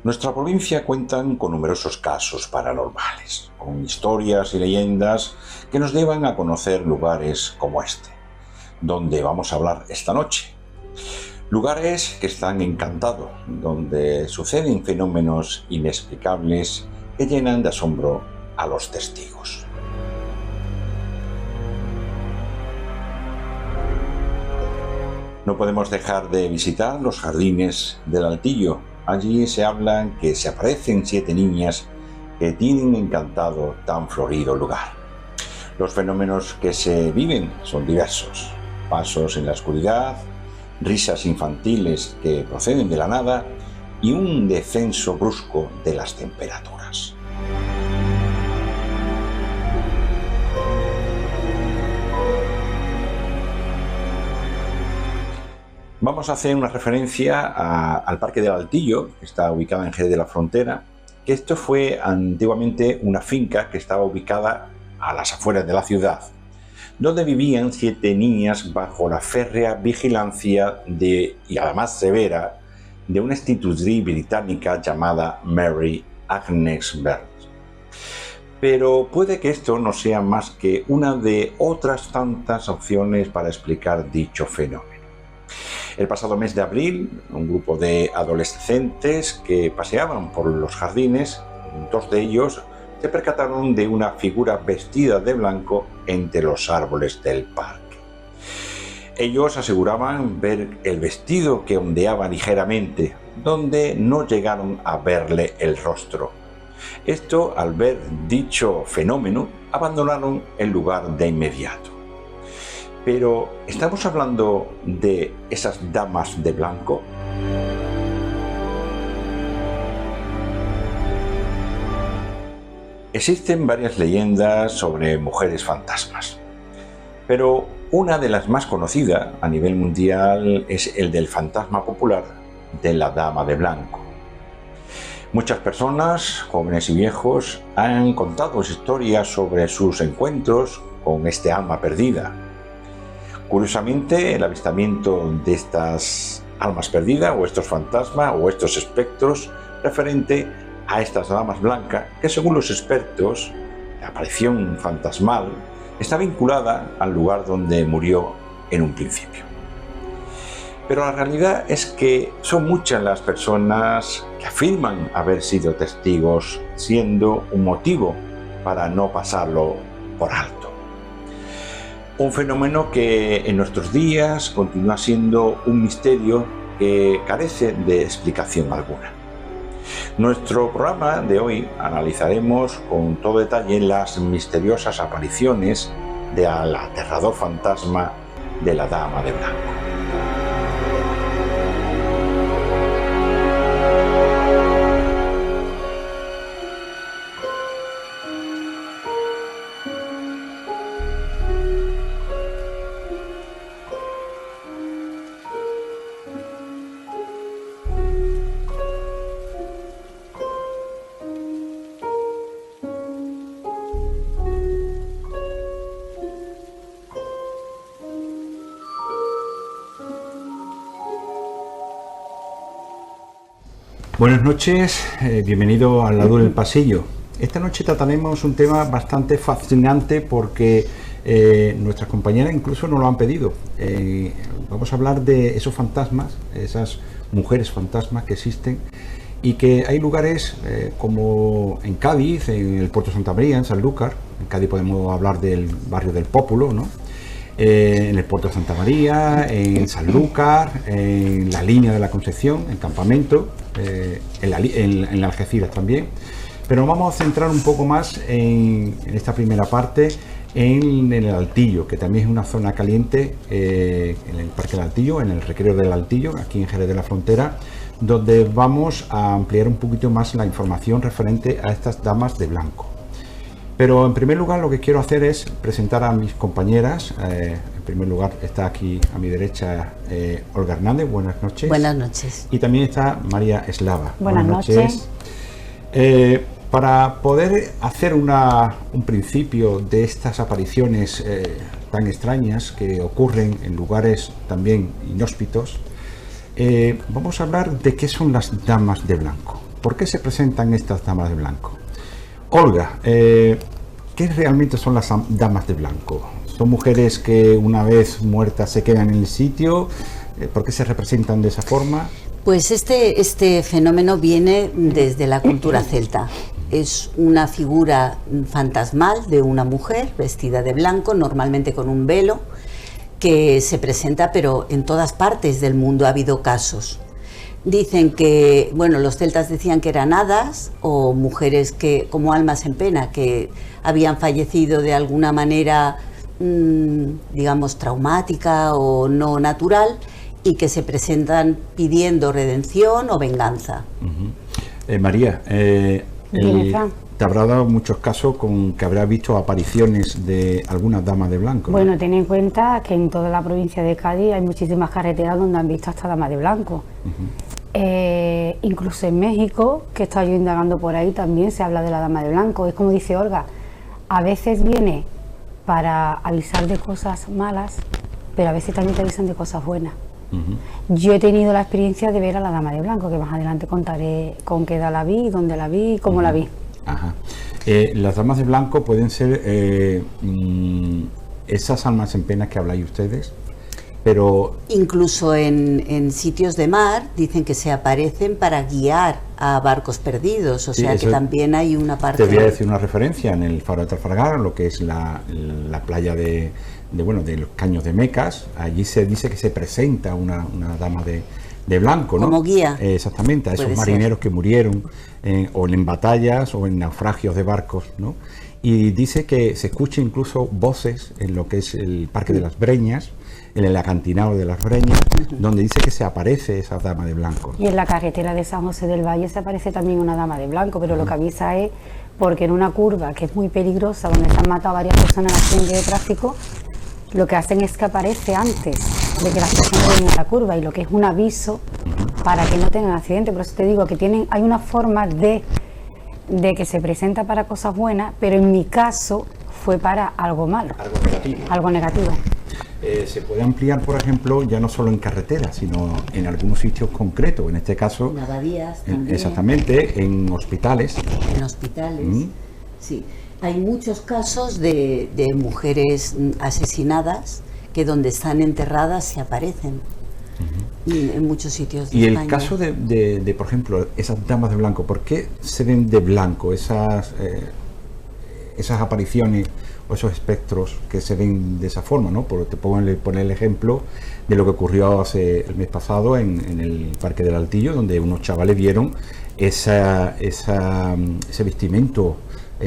Nuestra provincia cuentan con numerosos casos paranormales, con historias y leyendas que nos llevan a conocer lugares como este, donde vamos a hablar esta noche. Lugares que están encantados, donde suceden fenómenos inexplicables que llenan de asombro a los testigos. No podemos dejar de visitar los jardines del Altillo. Allí se hablan que se aparecen 7 niñas que tienen encantado tan florido lugar. Los fenómenos que se viven son diversos. Pasos en la oscuridad, risas infantiles que proceden de la nada y un descenso brusco de las temperaturas. Vamos a hacer una referencia al Parque del Altillo, que está ubicado en Jerez de la Frontera, que esto fue antiguamente una finca que estaba ubicada a las afueras de la ciudad, donde vivían 7 niñas bajo la férrea vigilancia y además severa de una institutriz británica llamada Mary Agnes Bird. Pero puede que esto no sea más que una de otras tantas opciones para explicar dicho fenómeno. El pasado mes de abril, un grupo de adolescentes que paseaban por los jardines, 2 de ellos se percataron de una figura vestida de blanco entre los árboles del parque. Ellos aseguraban ver el vestido que ondeaba ligeramente, donde no llegaron a verle el rostro. Esto, al ver dicho fenómeno, abandonaron el lugar de inmediato. Pero, ¿estamos hablando de esas damas de blanco? Existen varias leyendas sobre mujeres fantasmas, pero una de las más conocidas a nivel mundial es el del fantasma popular de la Dama de Blanco. Muchas personas, jóvenes y viejos, han contado historias sobre sus encuentros con este alma perdida. Curiosamente, el avistamiento de estas almas perdidas o estos fantasmas o estos espectros referente a estas damas blancas, que según los expertos, la aparición fantasmal está vinculada al lugar donde murió en un principio. Pero la realidad es que son muchas las personas que afirman haber sido testigos, siendo un motivo para no pasarlo por alto. Un fenómeno que en nuestros días continúa siendo un misterio que carece de explicación alguna. Nuestro programa de hoy analizaremos con todo detalle las misteriosas apariciones del aterrador fantasma de la Dama de Blanco. Buenas noches, bienvenido al lado del pasillo. Esta noche trataremos un tema bastante fascinante porque nuestras compañeras incluso nos lo han pedido. Vamos a hablar de esos fantasmas, esas mujeres fantasmas que existen y que hay lugares como en Cádiz, en el puerto de Santa María, en Sanlúcar. En Cádiz podemos hablar del barrio del Pópulo, ¿no? En el puerto de Santa María, en Sanlúcar, en la línea de la Concepción, en Campamento, en Algeciras también. Pero nos vamos a centrar un poco más en esta primera parte en el Altillo, que también es una zona caliente, en el Parque del Altillo, en el Recreo del Altillo, aquí en Jerez de la Frontera, donde vamos a ampliar un poquito más la información referente a estas damas de blanco. Pero en primer lugar lo que quiero hacer es presentar a mis compañeras. En primer lugar está aquí a mi derecha Olga Hernández, buenas noches. Buenas noches. Y también está María Eslava. Buenas noches. Para poder hacer un principio de estas apariciones tan extrañas que ocurren en lugares también inhóspitos, vamos a hablar de qué son las damas de blanco. ¿Por qué se presentan estas damas de blanco? Olga, ¿qué realmente son las damas de blanco? ¿Son mujeres que una vez muertas se quedan en el sitio? ¿Por qué se representan de esa forma? Pues este fenómeno viene desde la cultura celta. Es una figura fantasmal de una mujer vestida de blanco, normalmente con un velo, que se presenta, pero en todas partes del mundo ha habido casos. Dicen que, bueno, los celtas decían que eran hadas o mujeres que, como almas en pena, que habían fallecido de alguna manera, digamos, traumática o no natural, y que se presentan pidiendo redención o venganza. María, te habrá dado muchos casos con que habrás visto apariciones de algunas damas de blanco, ¿no? Bueno, ten en cuenta que en toda la provincia de Cádiz hay muchísimas carreteras donde han visto a esta dama de blanco. Incluso en México, que he estado yo indagando por ahí, también se habla de la dama de blanco. Es como dice Olga, a veces viene para avisar de cosas malas, pero a veces también te avisan de cosas buenas. Yo he tenido la experiencia de ver a la dama de blanco, que más adelante contaré con qué edad la vi, dónde la vi y cómo la vi. Ajá. Las damas de blanco pueden ser esas almas en pena que habláis ustedes, pero incluso en sitios de mar dicen que se aparecen para guiar a barcos perdidos, o sea que también hay una parte. Te voy a decir una referencia en el Faro de Trafalgar, lo que es la playa de los Caños de Mecas. Allí se dice que se presenta una dama de blanco, ¿no? Como guía. Exactamente, a esos marineros que murieron o en batallas o en naufragios de barcos, ¿no? Y dice que se escucha incluso voces en lo que es el Parque de las Breñas, en el acantilado de las Breñas, donde dice que se aparece esa dama de blanco. Y en la carretera de San José del Valle se aparece también una dama de blanco, pero lo que avisa es porque en una curva que es muy peligrosa, donde se han matado varias personas en accidente de tráfico, lo que hacen es que aparece antes de que las personas lleguen a la curva, y lo que es un aviso para que no tengan accidente. Por eso te digo que hay una forma de que se presenta para cosas buenas, pero en mi caso fue para algo malo. Algo negativo. Algo negativo. Se puede ampliar, por ejemplo, ya no solo en carreteras, sino en algunos sitios concretos, en este caso en abadías también. Exactamente, en hospitales. En hospitales, sí. Hay muchos casos de mujeres asesinadas que donde están enterradas se aparecen en muchos sitios de España. Y el caso de, por ejemplo, esas damas de blanco, ¿por qué se ven de blanco esas apariciones o esos espectros que se ven de esa forma, ¿no? Te puedo poner el ejemplo de lo que ocurrió el mes pasado en el Parque del Altillo, donde unos chavales vieron ese vestimento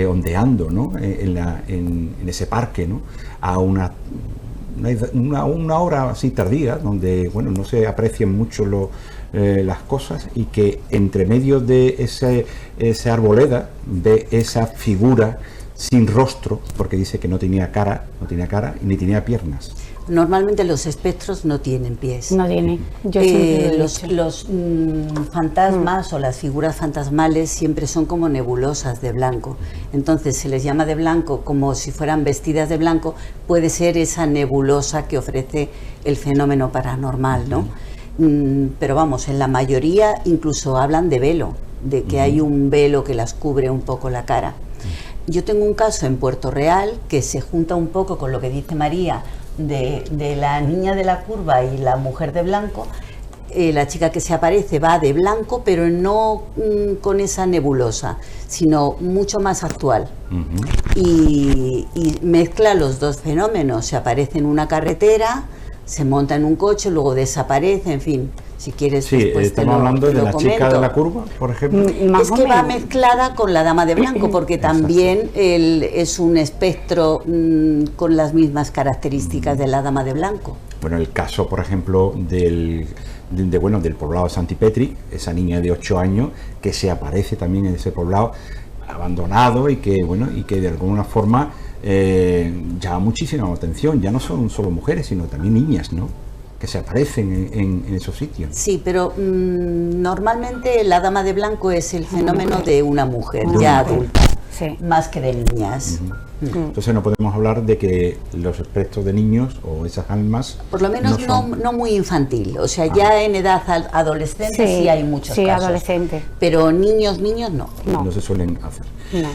ondeando, ¿no? en ese parque, ¿no? A una hora así tardía, donde bueno, no se aprecian mucho las cosas, y que entre medio de esa arboleda ve esa figura sin rostro, porque dice que no tenía cara ni tenía piernas. Normalmente los espectros no tienen pies. No tienen. Los fantasmas o las figuras fantasmales siempre son como nebulosas de blanco. Entonces se les llama de blanco como si fueran vestidas de blanco. Puede ser esa nebulosa que ofrece el fenómeno paranormal, ¿no? Pero vamos, en la mayoría incluso hablan de velo, de que hay un velo que las cubre un poco la cara. Yo tengo un caso en Puerto Real que se junta un poco con lo que dice María de la niña de la curva y la mujer de blanco. La chica que se aparece va de blanco, pero no con esa nebulosa, sino mucho más actual. Y mezcla los dos fenómenos. Se aparece en una carretera, se monta en un coche, luego desaparece, en fin. Si quieres, sí, después estamos hablando de la chica de la curva, por ejemplo. Es que va mezclada con la dama de blanco, porque también es un espectro con las mismas características de la dama de blanco. Bueno, el caso, por ejemplo, del poblado de Santipetri, esa niña de 8 años que se también en ese poblado abandonado, y que de alguna forma llama muchísima atención. Ya no son solo mujeres, sino también niñas, ¿no?, que se aparecen en esos sitios. Sí, pero normalmente la dama de blanco es el fenómeno de una mujer ya adulta, más que de niñas. Entonces no podemos hablar de que los espectros de niños o esas almas... Por lo menos no muy infantil, o sea, ya en edad adolescente sí hay muchos casos. Sí, adolescente. Pero niños no. No se suelen hacer. No.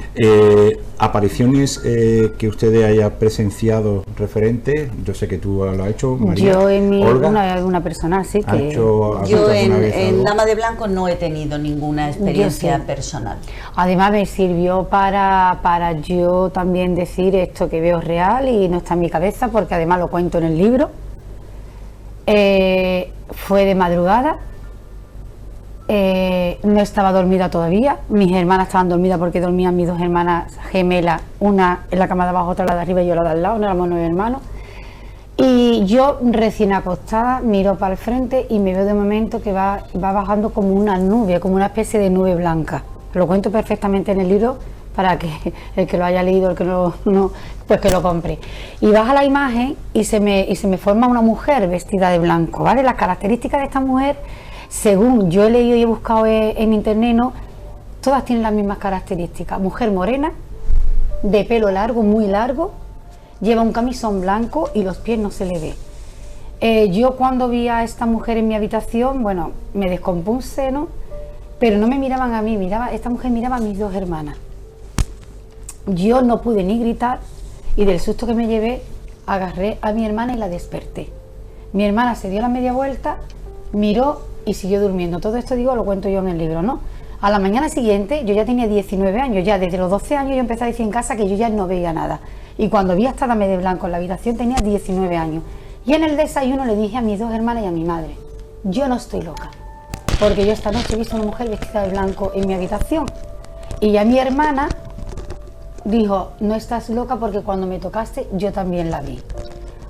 Apariciones que usted haya presenciado referente, yo sé que tú lo has hecho, María. Yo en mi Olga, una personal, sí que... Yo en Dama de Blanco no he tenido ninguna experiencia personal. Además me sirvió para yo también decir esto que veo real y no está en mi cabeza, porque además lo cuento en el libro. Fue de madrugada. No estaba dormida todavía, mis hermanas estaban dormidas porque dormían mis dos hermanas gemelas, una en la cama de abajo, otra la de arriba y yo la de al lado, no éramos 9 hermanos. Y yo recién acostada miro para el frente y me veo de momento que va bajando como una nube, como una especie de nube blanca. Lo cuento perfectamente en el libro para que el que lo haya leído, el que no, pues que lo compre. Y baja la imagen y se me forma una mujer vestida de blanco, ¿vale? Las características de esta mujer, según yo he leído y he buscado en internet, ¿no?, todas tienen las mismas características. Mujer morena, de pelo largo, muy largo, lleva un camisón blanco y los pies no se le ve. Yo cuando vi a esta mujer en mi habitación, bueno, me descompuse, ¿no? Pero no me miraban a mí, esta mujer miraba a mis dos hermanas. Yo no pude ni gritar y del susto que me llevé, agarré a mi hermana y la desperté. Mi hermana se dio la media vuelta, miró y siguió durmiendo. Todo esto, digo, lo cuento yo en el libro, ¿no? A la mañana siguiente yo ya tenía 19 años, ya desde los 12 años yo empecé a decir en casa que yo ya no veía nada. Y cuando vi a esta dama de blanco en la habitación tenía 19 años. Y en el desayuno le dije a mis dos hermanas y a mi madre, yo no estoy loca, porque yo esta noche he visto una mujer vestida de blanco en mi habitación. Y ya mi hermana dijo, no estás loca porque cuando me tocaste yo también la vi.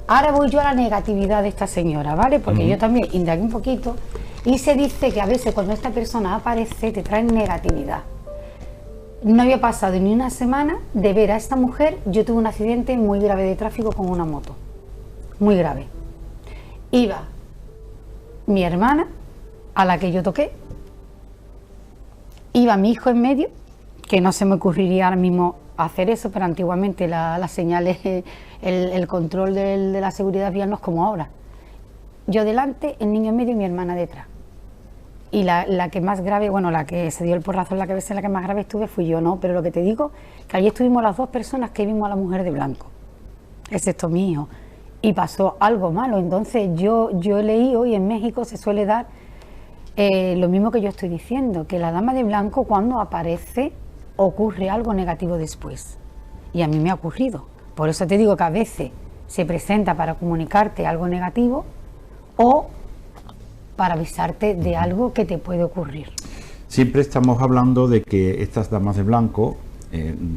Ahora voy yo a la negatividad de esta señora, ¿vale? Porque yo también indagué un poquito y se dice que a veces cuando esta persona aparece te trae negatividad. No había pasado ni una semana de ver a esta mujer, yo tuve un accidente muy grave de tráfico con una moto, muy grave. Iba mi hermana, a la que yo toqué, iba mi hijo en medio, que no se me ocurriría ahora mismo hacer eso, pero antiguamente las señales, el control de la seguridad vial no es como ahora. Yo delante, el niño en medio y mi hermana detrás. Y la que más grave, bueno, la que se dio el porrazo en la cabeza, la que más grave estuve fui yo, ¿no? Pero lo que te digo, que allí estuvimos las dos personas que vimos a la mujer de blanco, excepto mi hijo, y pasó algo malo. Entonces yo he leído, y en México se suele dar lo mismo que yo estoy diciendo, que la dama de blanco cuando aparece ocurre algo negativo después. Y a mí me ha ocurrido. Por eso te digo que a veces se presenta para comunicarte algo negativo o para avisarte de algo que te puede ocurrir. Siempre estamos hablando de que estas damas de blanco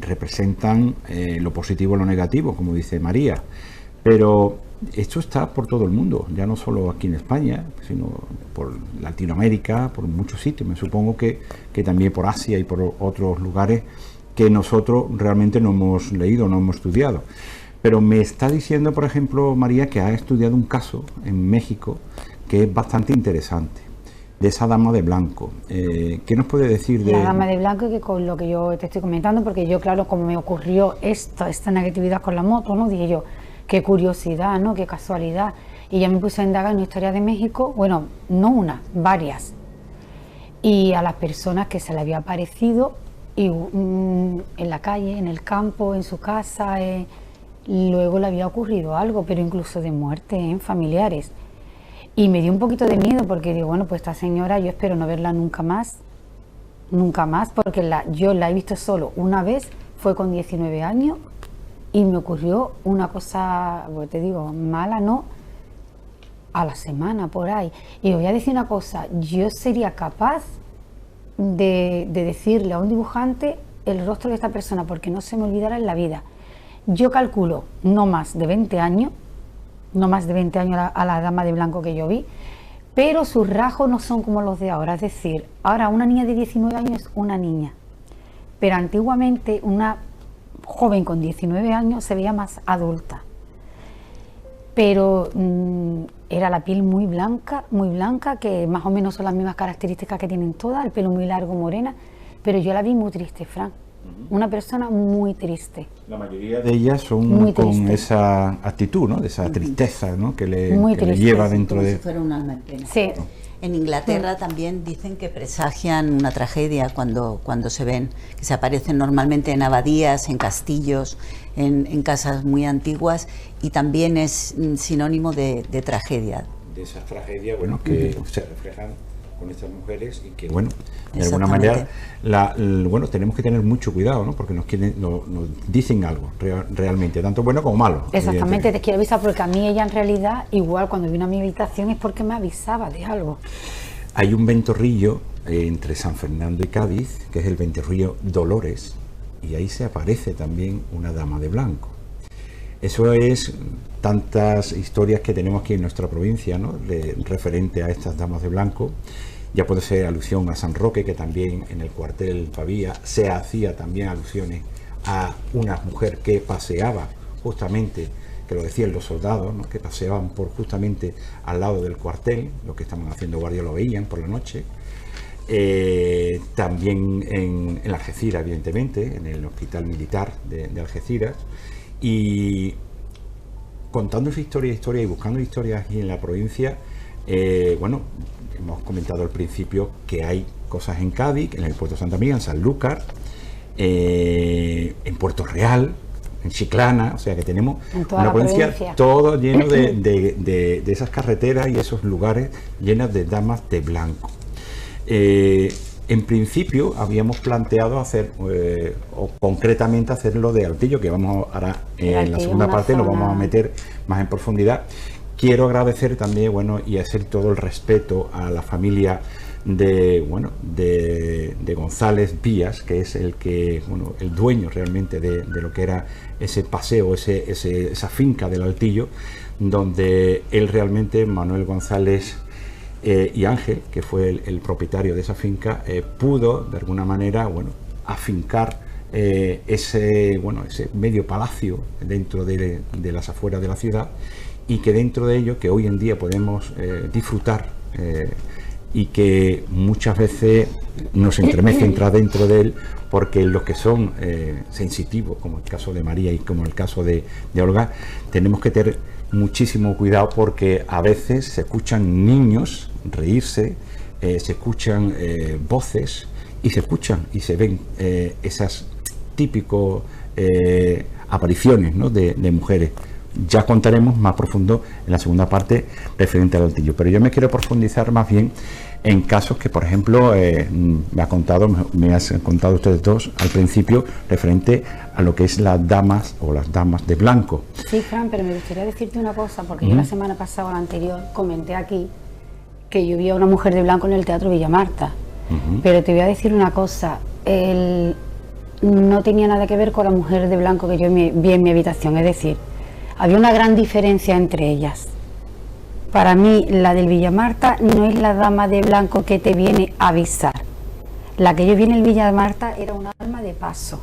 representan lo positivo y lo negativo, como dice María, pero esto está por todo el mundo, ya no solo aquí en España, sino por Latinoamérica, por muchos sitios, me supongo que también por Asia y por otros lugares que nosotros realmente no hemos leído, no hemos estudiado. Pero me está diciendo, por ejemplo, María, que ha estudiado un caso en México que es bastante interesante, de esa dama de blanco. ¿Qué nos puede decir de...? La dama de blanco, que con lo que yo te estoy comentando, porque yo, claro, como me ocurrió esta negatividad con la moto, ¿no? Dije yo, qué curiosidad, ¿no? Qué casualidad. Y ya me puse a indagar en la historia de México, bueno, no una, varias. Y a las personas que se le había aparecido y, en la calle, en el campo, en su casa, luego le había ocurrido algo, pero incluso de muerte en familiares. Y me dio un poquito de miedo porque digo, bueno, pues esta señora yo espero no verla nunca más, porque yo la he visto solo una vez, fue con 19 años y me ocurrió una cosa, pues te digo, mala, ¿no? A la semana, por ahí. Y os voy a decir una cosa, yo sería capaz de decirle a un dibujante el rostro de esta persona porque no se me olvidará en la vida. Yo calculo no más de 20 años, a la dama de blanco que yo vi, pero sus rasgos no son como los de ahora. Es decir, ahora una niña de 19 años es una niña, pero antiguamente una joven con 19 años se veía más adulta. Pero era la piel muy blanca, que más o menos son las mismas características que tienen todas, el pelo muy largo, morena, pero yo la vi muy triste, Fran, Una persona muy triste. La mayoría de ellas son Muy con triste. esa actitud, ¿no? De esa tristeza, ¿no? que le Muy triste, lleva sí, dentro Como de... si fuera un alma en pena. Sí. En Inglaterra también dicen que presagian una tragedia cuando se ven, que se aparecen normalmente en abadías, en castillos, en casas muy antiguas, y también es sinónimo de tragedia. De esas tragedias, bueno, que se reflejan con estas mujeres y que, bueno, de alguna manera, bueno, tenemos que tener mucho cuidado, ¿no? Porque nos dicen algo realmente, tanto bueno como malo. Exactamente, te quiero avisar porque a mí ella en realidad, igual cuando vino a mi habitación es porque me avisaba de algo. Hay un ventorrillo entre San Fernando y Cádiz, que es el ventorrillo Dolores, y ahí se aparece también una dama de blanco. Eso es tantas historias que tenemos aquí en nuestra provincia, ¿no? Referente a estas damas de blanco. Ya puede ser alusión a San Roque, que también en el cuartel Pavía se hacía también alusiones a una mujer que paseaba justamente, que lo decían los soldados, ¿no? Que paseaban justamente al lado del cuartel, lo que estaban haciendo guardia lo veían por la noche. También en Algeciras, evidentemente, en el hospital militar de Algeciras. Y contando esa historia y buscando historias aquí en la provincia, bueno, hemos comentado al principio que hay cosas en Cádiz, en el puerto de Santa María, en Sanlúcar, en Puerto Real, en Chiclana, o sea que tenemos una provincia todo lleno de esas carreteras y esos lugares llenos de damas de blanco. En principio habíamos planteado hacer, o concretamente hacerlo de Altillo, que vamos ahora en la segunda parte nos vamos a meter más en profundidad. Quiero agradecer también, bueno, y hacer todo el respeto a la familia de González Vías, que es el que, bueno, el dueño realmente de lo que era ese paseo, esa finca del Altillo, donde él realmente, Manuel González y Ángel, que fue el propietario de esa finca, pudo de alguna manera, bueno, afincar ese medio palacio dentro de las afueras de la ciudad, y que dentro de ello, que hoy en día podemos disfrutar y que muchas veces nos entremece entrar dentro de él, porque los que son sensitivos, como el caso de María y como el caso de Olga, tenemos que tener muchísimo cuidado, porque a veces se escuchan niños reírse, se escuchan voces y se ven esas típicas apariciones, ¿no? de mujeres. Ya contaremos más profundo en la segunda parte referente al Altillo, pero yo me quiero profundizar más bien en casos que, por ejemplo, me has contado ustedes dos al principio, referente a lo que es las damas o las damas de blanco. Sí, Fran, pero me gustaría decirte una cosa, porque yo la semana pasada o la anterior comenté aquí que yo vi a una mujer de blanco en el Teatro Villa Marta, pero te voy a decir una cosa, no tenía nada que ver con la mujer de blanco que yo vi en mi habitación, es decir, había una gran diferencia entre ellas. Para mí, la del Villa Marta no es la dama de blanco que te viene a avisar. La que yo vi en el Villa Marta era un alma de paso,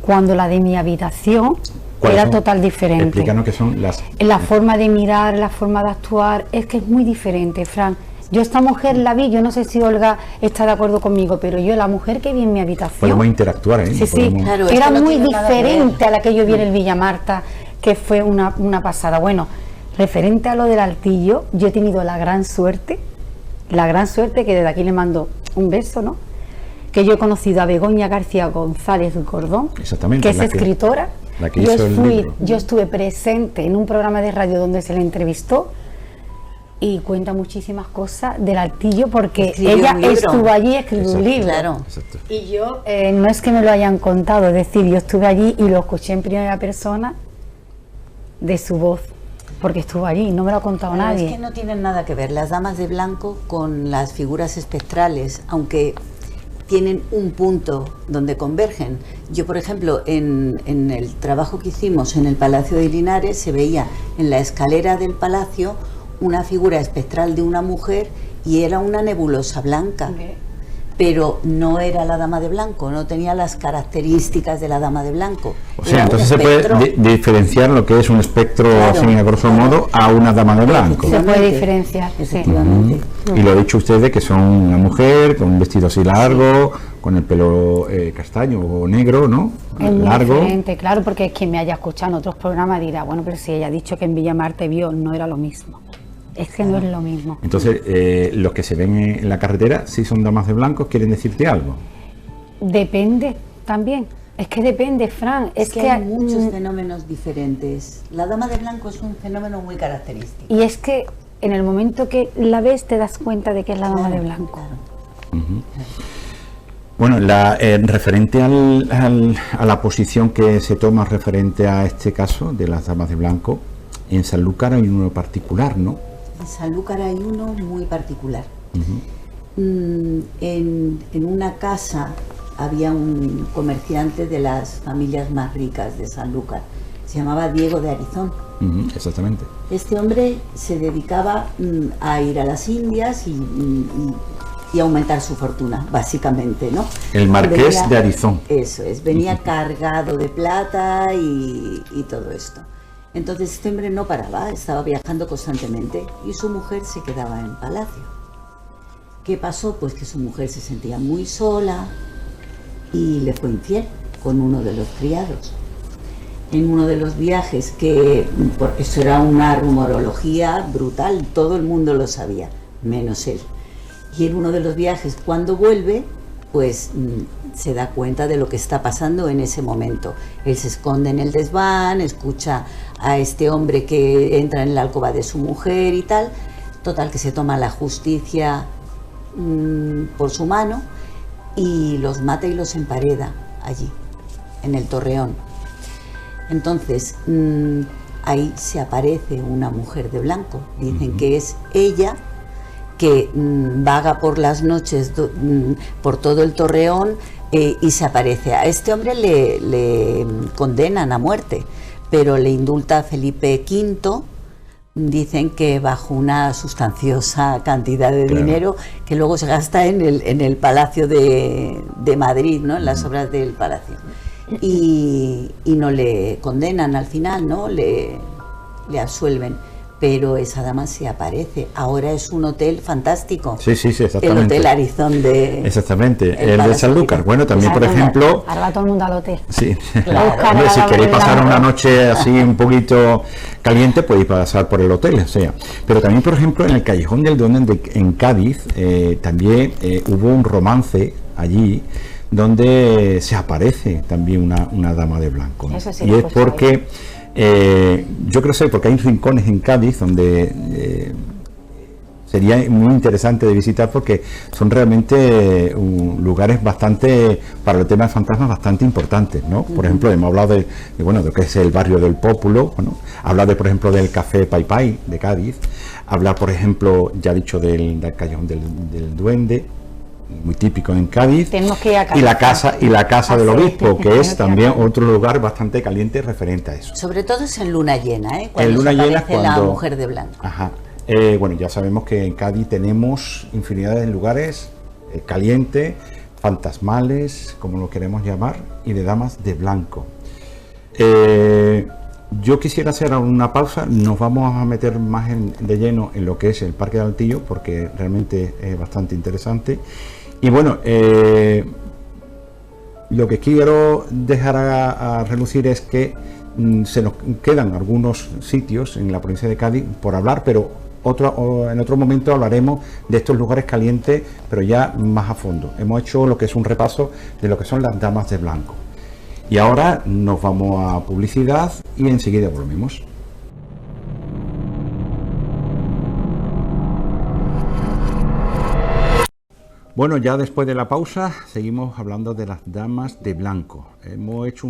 cuando la de mi habitación era total diferente. Explícanos qué son las... La forma de mirar, la forma de actuar, es que es muy diferente, Fran. Yo esta mujer la vi, yo no sé si Olga está de acuerdo conmigo, pero yo la mujer que vi en mi habitación... Podemos interactuar, ¿eh? Sí, podemos... Claro, era no muy tiene nada que diferente ver. a la que yo vi en el Villa Marta, que fue una pasada. Bueno, referente a lo del Altillo, yo he tenido la gran suerte que desde aquí le mando un beso, ¿no? Que yo he conocido a Begoña García González Gordón, Exactamente, que es escritora. la que hizo el libro. Yo estuve presente en un programa de radio donde se le entrevistó y cuenta muchísimas cosas del Altillo, porque ella estuvo allí y escribió un libro. Claro. Exacto. Y yo, no es que me lo hayan contado, es decir, yo estuve allí y lo escuché en primera persona de su voz, porque estuvo allí, no me lo ha contado Claro, nadie. es que no tienen nada que ver las damas de blanco con las figuras espectrales, aunque tienen un punto donde convergen. Yo, por ejemplo, en el trabajo que hicimos en el Palacio de Linares, se veía en la escalera del palacio una figura espectral de una mujer y era una nebulosa blanca. pero no era la dama de blanco, no tenía las características de la dama de blanco. O sea, Era un entonces se puede espectro. diferenciar lo que es un espectro, Claro, así a grosso modo, a una dama de blanco. Se puede diferenciar, sí. Efectivamente. Y lo ha dicho usted de que son una mujer con un vestido así largo, con el pelo castaño o negro, ¿no? Es muy Largo. diferente, claro, porque quien me haya escuchado en otros programas dirá, bueno, pero si ella ha dicho que en Villa Marte vio, no era lo mismo. Es que no es lo mismo. Entonces, los que se ven en la carretera, si son damas de blanco, ¿quieren decirte algo? Depende también. Es que depende, Fran. Es que hay muchos fenómenos diferentes. La dama de blanco es un fenómeno muy característico. Y es que en el momento que la ves te das cuenta de que es la dama de blanco. Claro. Bueno, referente a la posición que se toma referente a este caso de las damas de blanco, en Sanlúcar hay uno particular, ¿no? En Sanlúcar hay uno muy particular. En una casa había un comerciante de las familias más ricas de Sanlúcar. Se llamaba Diego de Arizón. Exactamente. Este hombre se dedicaba a ir a las Indias y aumentar su fortuna, básicamente, ¿no? El Marqués de Arizón. Eso es, venía cargado de plata y todo esto. Entonces este hombre no paraba, estaba viajando constantemente y su mujer se quedaba en palacio. ¿Qué pasó? Pues que su mujer se sentía muy sola y le fue infiel con uno de los criados. En uno de los viajes, porque eso era una rumorología brutal, todo el mundo lo sabía, menos él. Y en uno de los viajes, cuando vuelve, pues se da cuenta de lo que está pasando en ese momento. Él se esconde en el desván, escucha a este hombre que entra en la alcoba de su mujer y tal. Total, que se toma la justicia por su mano y los mata y los empareda allí, en el Torreón. Entonces, ahí se aparece una mujer de blanco. Dicen que es ella que vaga por las noches por todo el Torreón y se aparece. A este hombre le condenan a muerte, pero le indulta a Felipe V. Dicen que bajo una sustanciosa cantidad de dinero que luego se gasta en el Palacio de Madrid, ¿no? En las obras del Palacio. Y no le condenan al final, ¿no? Le absuelven. Pero esa dama se aparece. Ahora es un hotel fantástico. Sí, exactamente. El Hotel Arizón de... Exactamente, el de Sanlúcar. Bueno, también, por ejemplo... Ahora va todo el mundo al hotel. Sí, Claro. hombre, si queréis pasar una noche así un poquito caliente, podéis pasar por el hotel, o sea. Pero también, por ejemplo, en el Callejón del Duende en Cádiz, también hubo un romance allí, donde se aparece también una dama de blanco, ¿no? Eso sí, y es porque... yo creo que porque hay rincones en Cádiz donde sería muy interesante de visitar porque son realmente lugares bastante, para el tema de fantasmas, bastante importantes, ¿no? Por ejemplo, hemos hablado de lo que es el barrio del Pópulo, bueno, hablar por ejemplo del Café Pai Pai de Cádiz, hablar por ejemplo, ya dicho, del Callejón del Duende, muy típico en Cádiz, Tenemos que ir a Cádiz. y la casa del sí. obispo, que es también otro lugar bastante caliente referente a eso. Sobre todo es en luna llena, cuando En luna se llena, aparece la mujer de blanco. Ajá. Bueno, ya sabemos que en Cádiz tenemos infinidad de lugares calientes, fantasmales, como lo queremos llamar, y de damas de blanco. Yo quisiera hacer una pausa, nos vamos a meter más de lleno en lo que es el Parque del Altillo, porque realmente es bastante interesante. Y bueno, lo que quiero dejar a relucir es que se nos quedan algunos sitios en la provincia de Cádiz por hablar, pero en otro momento hablaremos de estos lugares calientes, pero ya más a fondo. Hemos hecho lo que es un repaso de lo que son las damas de blanco. Y ahora nos vamos a publicidad y enseguida volvemos. Bueno, ya después de la pausa seguimos hablando de las damas de blanco. Hemos hecho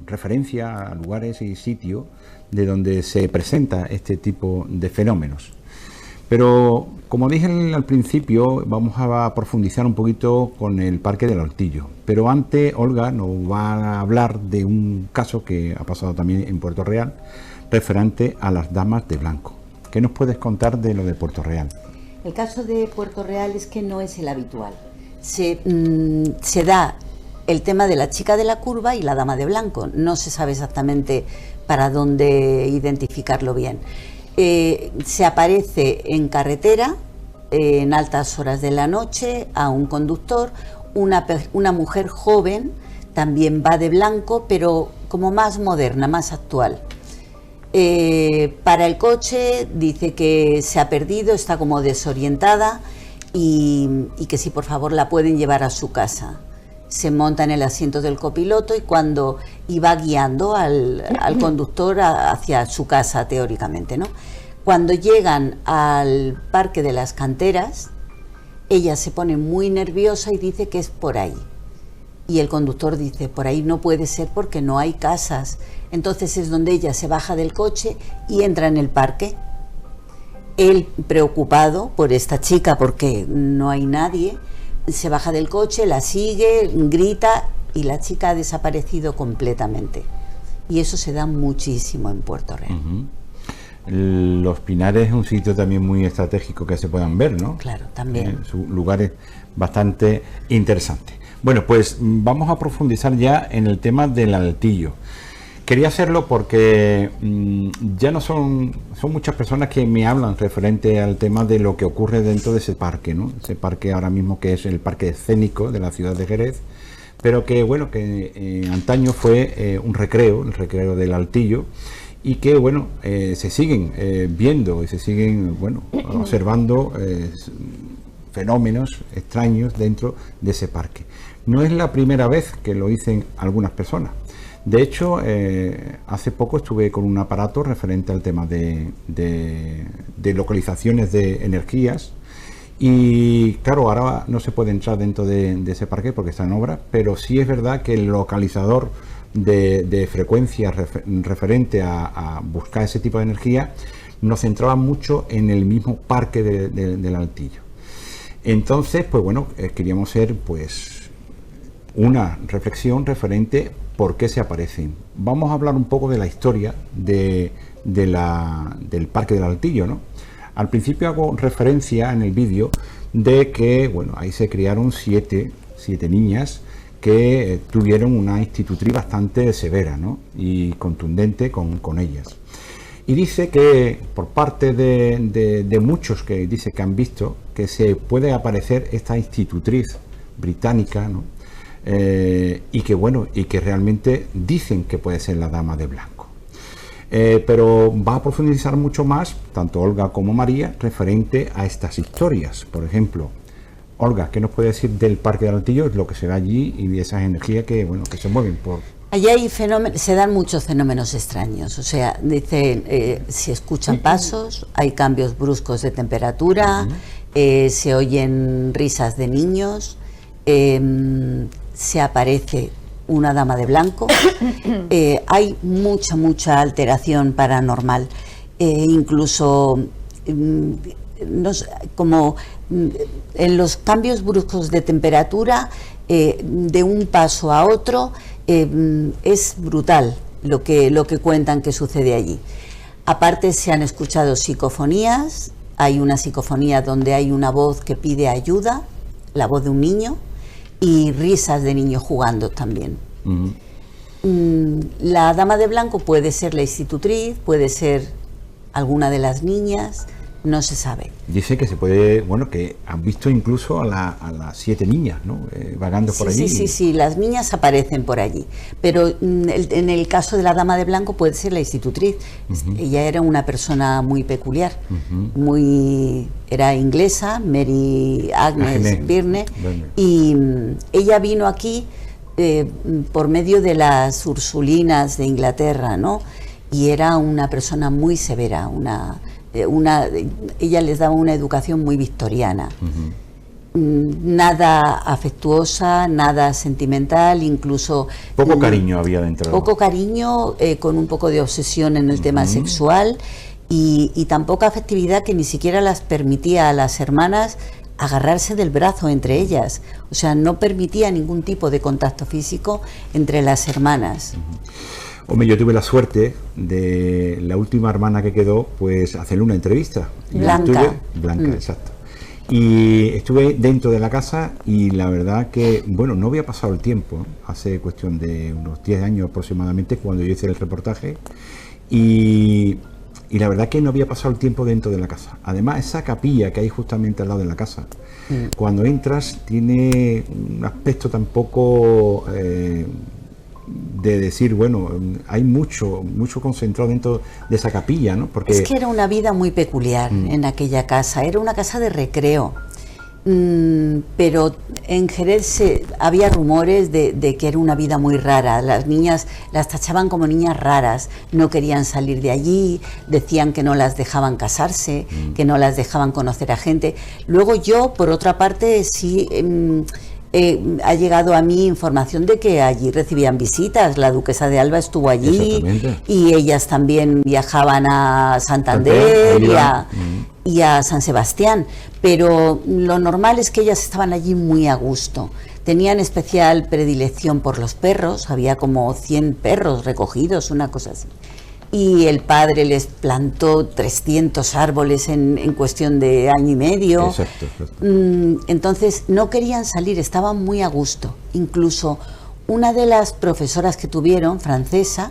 referencia a lugares y sitios de donde se presenta este tipo de fenómenos. Pero, como dije al principio, vamos a profundizar un poquito con el Parque del Altillo. Pero antes, Olga nos va a hablar de un caso que ha pasado también en Puerto Real, referente a las damas de blanco. ¿Qué nos puedes contar de lo de Puerto Real? El caso de Puerto Real es que no es el habitual. Se da el tema de la chica de la curva y la dama de blanco. No se sabe exactamente para dónde identificarlo bien. Se aparece en carretera, en altas horas de la noche, a un conductor. Una mujer joven también va de blanco, pero como más moderna, más actual. Para el coche dice que se ha perdido, está como desorientada y que si por favor la pueden llevar a su casa. Se monta en el asiento del copiloto y va guiando al conductor hacia su casa, teóricamente, ¿no? Cuando llegan al Parque de las Canteras, ella se pone muy nerviosa y dice que es por ahí. Y el conductor dice, por ahí no puede ser porque no hay casas. Entonces es donde ella se baja del coche y entra en el parque. Él, preocupado por esta chica porque no hay nadie, se baja del coche, la sigue, grita y la chica ha desaparecido completamente. Y eso se da muchísimo en Puerto Real. Los Pinares es un sitio también muy estratégico que se puedan ver, ¿no? Claro, también. Lugares bastante interesantes. Bueno, pues vamos a profundizar ya en el tema del Altillo. Quería hacerlo porque ya no son muchas personas que me hablan referente al tema de lo que ocurre dentro de ese parque, ¿no? Ese parque ahora mismo que es el parque escénico de la ciudad de Jerez, pero que bueno, que antaño fue un recreo, el recreo del Altillo, y que bueno, se siguen viendo y se siguen observando fenómenos extraños dentro de ese parque. No es la primera vez que lo dicen algunas personas. De hecho, hace poco estuve con un aparato referente al tema de localizaciones de energías y claro, ahora no se puede entrar dentro de ese parque porque está en obra, pero sí es verdad que el localizador de frecuencias referente a buscar ese tipo de energía nos centraba mucho en el mismo parque del Altillo. Entonces, pues bueno, queríamos hacer pues una reflexión referente por qué se aparecen. Vamos a hablar un poco de la historia del Parque del Altillo, ¿no? Al principio hago referencia en el vídeo de que, bueno, ahí se criaron siete niñas que tuvieron una institutriz bastante severa, ¿no? Y contundente con ellas. Y dice que por parte de muchos que dice que han visto que se puede aparecer esta institutriz británica, ¿no? Y que realmente dicen que puede ser la dama de blanco. Pero va a profundizar mucho más, tanto Olga como María, referente a estas historias. Por ejemplo, Olga, ¿qué nos puede decir del Parque del Altillo? Lo que se ve allí y de esas energías que se mueven por... Allí hay se dan muchos fenómenos extraños, o sea, dice, se escuchan pasos, hay cambios bruscos de temperatura, se oyen risas de niños, se aparece una dama de blanco, hay mucha alteración paranormal, incluso como en los cambios bruscos de temperatura, de un paso a otro, es brutal lo que cuentan que sucede allí. Aparte se han escuchado psicofonías, hay una psicofonía donde hay una voz que pide ayuda, la voz de un niño, y risas de niños jugando también. La dama de blanco puede ser la institutriz, puede ser alguna de las niñas, no se sabe. Dice que se puede, que han visto incluso a las 7 niñas, ¿no? Vagando por allí. Sí, las niñas aparecen por allí, pero en el caso de la dama de blanco puede ser la institutriz. Ella era una persona muy peculiar, era inglesa, Mary Agnes Birne, y ella vino aquí por medio de las Ursulinas de Inglaterra, ¿no? Y era una persona muy severa, ella les daba una educación muy victoriana, nada afectuosa, nada sentimental, incluso poco cariño había dentro. Poco cariño, con un poco de obsesión en el tema sexual y tan poca afectividad que ni siquiera las permitía a las hermanas agarrarse del brazo entre ellas, o sea, no permitía ningún tipo de contacto físico entre las hermanas. Hombre, yo tuve la suerte de la última hermana que quedó, pues hacerle una entrevista. Blanca. Blanca, exacto. Y estuve dentro de la casa y la verdad que, bueno, no había pasado el tiempo, ¿eh? Hace cuestión de unos 10 años aproximadamente cuando yo hice el reportaje y la verdad que no había pasado el tiempo dentro de la casa. Además, esa capilla que hay justamente al lado de la casa, cuando entras tiene un aspecto tampoco de decir, bueno, hay mucho concentrado dentro de esa capilla, ¿no? Porque es que era una vida muy peculiar en aquella casa, era una casa de recreo. Pero en Jerez había rumores de que era una vida muy rara. Las niñas las tachaban como niñas raras, no querían salir de allí, decían que no las dejaban casarse, que no las dejaban conocer a gente. Luego yo, por otra parte, sí ha llegado a mí información de que allí recibían visitas. La duquesa de Alba estuvo allí y ellas también viajaban a Santander y a San Sebastián, pero lo normal es que ellas estaban allí muy a gusto. Tenían especial predilección por los perros, había como 100 perros recogidos, una cosa así. Y el padre les plantó 300 árboles en cuestión de año y medio. Exacto. Entonces no querían salir, estaban muy a gusto. Incluso una de las profesoras que tuvieron, francesa,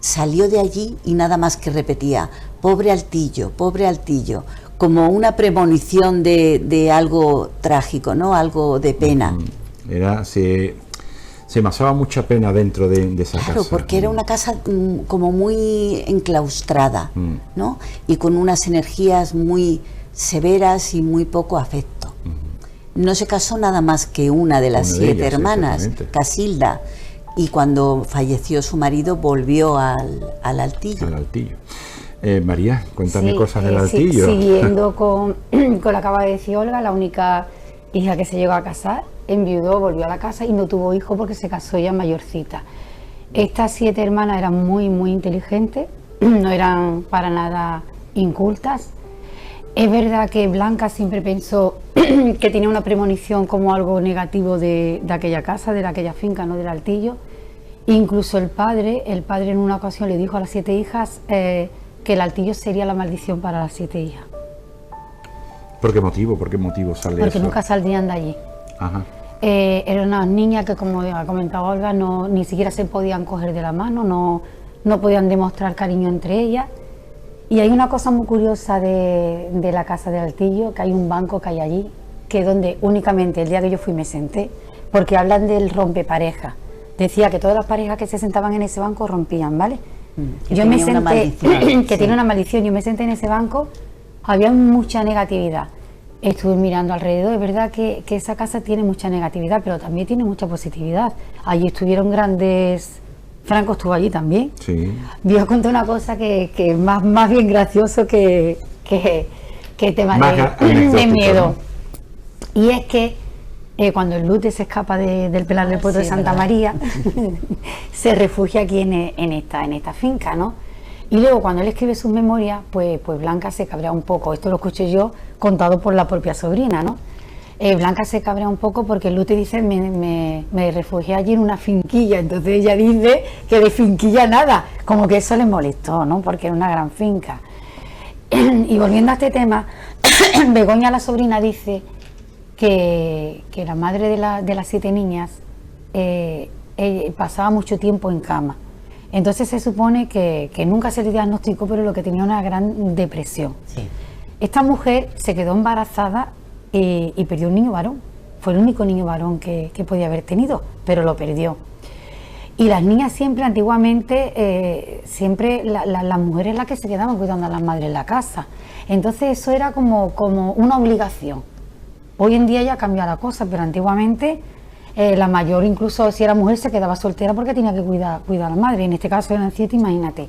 salió de allí y nada más que repetía, pobre Altillo, como una premonición de algo trágico, ¿no? Algo de pena. Se pasaba mucha pena dentro de esa casa. Claro, porque era una casa como muy enclaustrada, ¿no? Y con unas energías muy severas y muy poco afecto. No se casó nada más que una de las 7 hermanas, Casilda, y cuando falleció su marido volvió al Altillo. María, cuéntame cosas del Altillo. Siguiendo con lo que acaba de decir Olga, la única hija que se llegó a casar, enviudó, volvió a la casa y no tuvo hijo porque se casó ya mayorcita. Estas 7 hermanas eran muy inteligentes, no eran para nada incultas. Es verdad que Blanca siempre pensó que tenía una premonición como algo negativo de aquella casa, de aquella finca, no del Altillo. Incluso el padre en una ocasión le dijo a las 7 hijas que el Altillo sería la maldición para las 7 hijas. ¿Por qué motivo? Sale eso? Porque nunca saldrían de allí. Ajá. Eran unas niñas que, como ha comentado Olga, ni siquiera se podían coger de la mano, no podían demostrar cariño entre ellas. Y hay una cosa muy curiosa de la casa de Altillo, que hay un banco que hay allí, que donde únicamente el día que yo fui me senté, porque hablan del rompepareja. Decía que todas las parejas que se sentaban en ese banco rompían, ¿vale? Yo me senté, que tiene una maldición, yo me senté en ese banco, había mucha negatividad. Estuve mirando alrededor, es verdad que esa casa tiene mucha negatividad, pero también tiene mucha positividad. Allí estuvieron grandes... Franco estuvo allí también. Sí. Voy a contar una cosa que es más bien gracioso que tema de miedo. ¿No? Y es que cuando el Lute se escapa del Pelar del Puerto de Santa María, se refugia aquí en esta finca, ¿no? Y luego cuando él escribe sus memorias, pues Blanca se cabrea un poco. Esto lo escuché yo contado por la propia sobrina, ¿no? Blanca se cabrea un poco porque Lute dice me refugié allí en una finquilla, entonces ella dice que de finquilla nada, como que eso le molestó, ¿no? Porque era una gran finca. Y volviendo a este tema, Begoña, la sobrina, dice que la madre de las 7 niñas pasaba mucho tiempo en cama. Entonces se supone que nunca se le diagnosticó, pero lo que tenía una gran depresión. Sí. Esta mujer se quedó embarazada y perdió un niño varón. Fue el único niño varón que podía haber tenido, pero lo perdió. Y las niñas siempre, antiguamente, las mujeres las que se quedaban cuidando a las madres en la casa. Entonces eso era como una obligación. Hoy en día ya ha cambiado la cosa, pero antiguamente la mayor, incluso si era mujer, se quedaba soltera porque tenía que cuidar a la madre. En este caso eran 7, imagínate.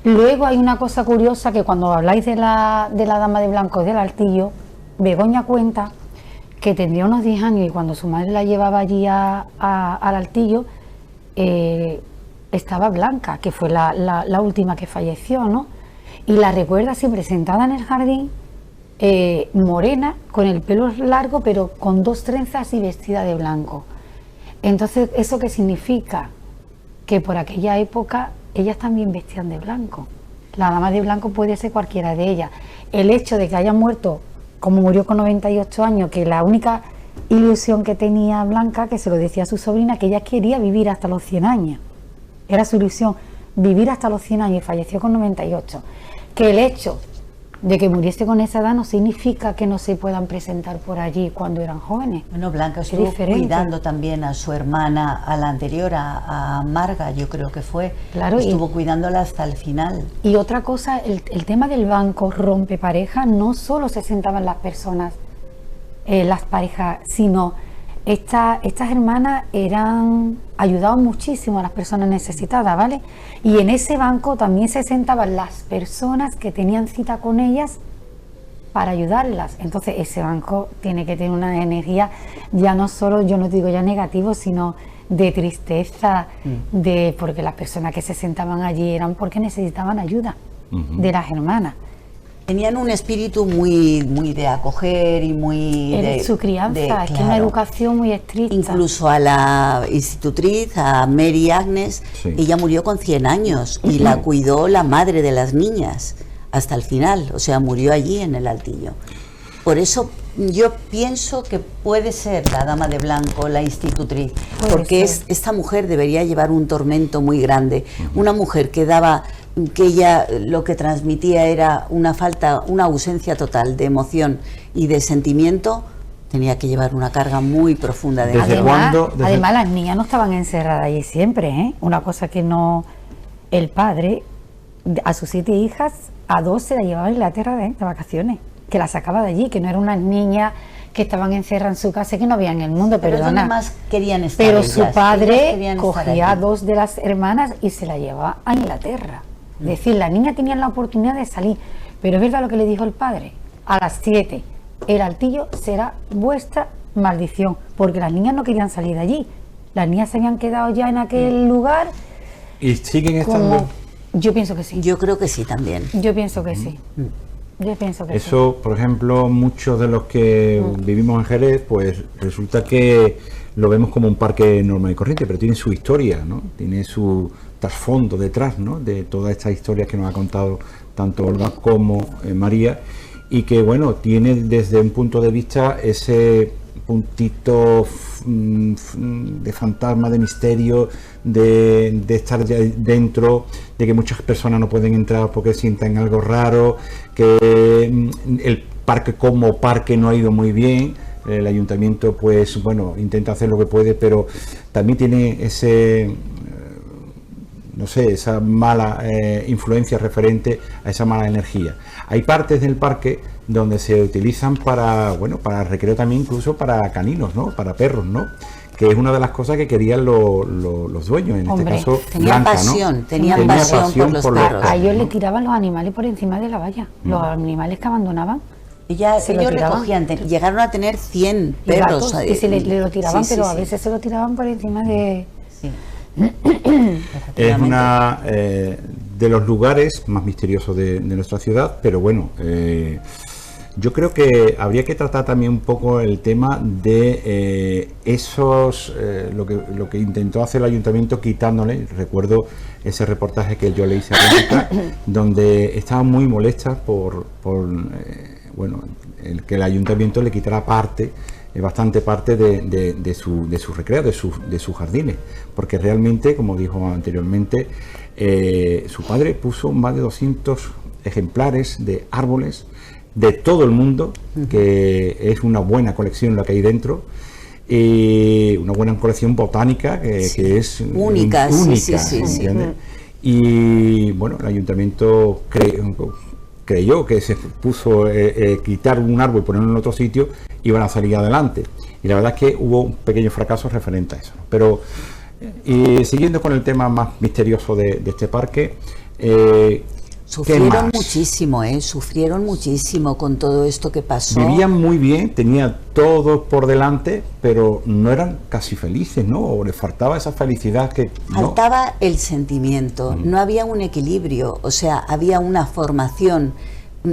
Luego hay una cosa curiosa, que cuando habláis de la dama de blanco del Altillo, Begoña cuenta que tendría unos 10 años y cuando su madre la llevaba allí al Altillo, estaba Blanca, que fue la última que falleció, ¿no? Y la recuerda siempre sentada en el jardín, morena, con el pelo largo, pero con 2 trenzas y vestida de blanco. Entonces, ¿eso qué significa? Que por aquella época ellas también vestían de blanco. La dama de blanco puede ser cualquiera de ellas. El hecho de que haya muerto como murió con 98 años, que la única ilusión que tenía Blanca, que se lo decía a su sobrina, que ella quería vivir hasta los 100 años. Era su ilusión, vivir hasta los 100 años, y falleció con 98. Que el hecho de que muriese con esa edad no significa que no se puedan presentar por allí cuando eran jóvenes. Bueno, Blanca estuvo cuidando también a su hermana, a la anterior, a Marga, yo creo que fue. Claro, estuvo cuidándola hasta el final. Y otra cosa, el tema del banco rompepareja, no solo se sentaban las personas, las parejas, sino estas hermanas ayudaban muchísimo a las personas necesitadas, ¿vale? Y en ese banco también se sentaban las personas que tenían cita con ellas para ayudarlas. Entonces ese banco tiene que tener una energía ya no solo, yo no digo ya negativo, sino de tristeza, porque las personas que se sentaban allí eran porque necesitaban ayuda de las hermanas. Tenían un espíritu muy de acoger y muy de su crianza, es que una educación muy estricta. Incluso a la institutriz, a Mary Agnes, ella murió con 100 años y la cuidó la madre de las niñas hasta el final, o sea, murió allí en el Altillo. Por eso yo pienso que puede ser la dama de blanco, la institutriz, porque esta mujer debería llevar un tormento muy grande, una mujer que ella lo que transmitía era una ausencia total de emoción y de sentimiento. Tenía que llevar una carga muy profunda de además las niñas no estaban encerradas allí siempre, ¿eh? Una cosa que no, el padre a sus 7 hijas, a 2 se la llevaba a Inglaterra de vacaciones, que la sacaba de allí, que no eran unas niñas que estaban encerradas en su casa y que no veían el mundo, perdona. Más querían estar pero ellas, su padre cogía a 2 de las hermanas y se la llevaba a Inglaterra. Es decir, las niñas tenían la oportunidad de salir, pero es verdad lo que le dijo el padre, a las 7, el Altillo será vuestra maldición, porque las niñas no querían salir de allí, las niñas se habían quedado ya en aquel lugar. ¿Y siguen estando? Yo pienso que sí. Yo creo que sí también. Yo pienso que sí. Yo pienso que eso, por ejemplo, muchos de los que vivimos en Jerez, pues resulta que lo vemos como un parque normal y corriente, pero tiene su historia, ¿no? Tiene su trasfondo detrás, ¿no? De todas estas historias que nos ha contado tanto Olga como María, y que, bueno, tiene desde un punto de vista ese puntito de fantasma, de misterio, de estar ya dentro, de que muchas personas no pueden entrar porque sientan algo raro, que el parque como parque no ha ido muy bien. El ayuntamiento, pues bueno, intenta hacer lo que puede, pero también tiene ese, no sé, esa mala influencia referente a esa mala energía. Hay partes del parque donde se utilizan para, bueno, para recreo también, incluso para caninos, ¿no? Para perros, ¿no? Que es una de las cosas que querían los dueños, en este caso tenían Blanca, pasión, ¿no? tenían pasión por los perros. A ellos le tiraban los animales por encima de la valla, los animales que abandonaban. Ellos recogían, llegaron a tener 100 perros. Gatos, que se le lo tiraban, pero a veces se lo tiraban por encima de... Sí. Es una de los lugares más misteriosos de nuestra ciudad, pero bueno, yo creo que habría que tratar también un poco el tema de lo que intentó hacer el ayuntamiento quitándole. Recuerdo ese reportaje que yo le hice a Blanca, donde estaba muy molesta por el que el ayuntamiento le quitara bastante parte de su recreo, de sus jardines, porque realmente, como dijo anteriormente, su padre puso más de 200 ejemplares de árboles de todo el mundo, que es una buena colección la que hay dentro, y una buena colección botánica que es única, y bueno, el ayuntamiento creyó que se puso quitar un árbol y ponerlo en otro sitio iban a salir adelante, y la verdad es que hubo un pequeño fracaso referente a eso, ¿no? Pero siguiendo con el tema más misterioso de este parque, sufrieron muchísimo con todo esto que pasó. Vivían muy bien, tenían todo por delante, pero no eran casi felices, ¿no? O les faltaba esa felicidad que... Faltaba el sentimiento, no había un equilibrio, o sea, había una formación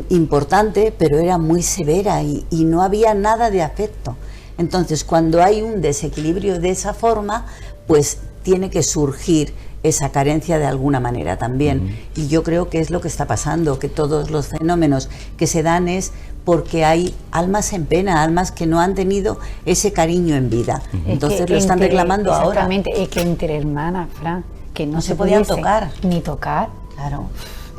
importante, pero era muy severa y no había nada de afecto. Entonces, cuando hay un desequilibrio de esa forma, pues tiene que surgir esa carencia de alguna manera también. Y yo creo que es lo que está pasando, que todos los fenómenos que se dan es porque hay almas en pena, almas que no han tenido ese cariño en vida. Entonces lo están reclamando ahora. Exactamente, es que entre hermanas, Fran, que no se podían pudiesen tocar. ni tocar. Claro.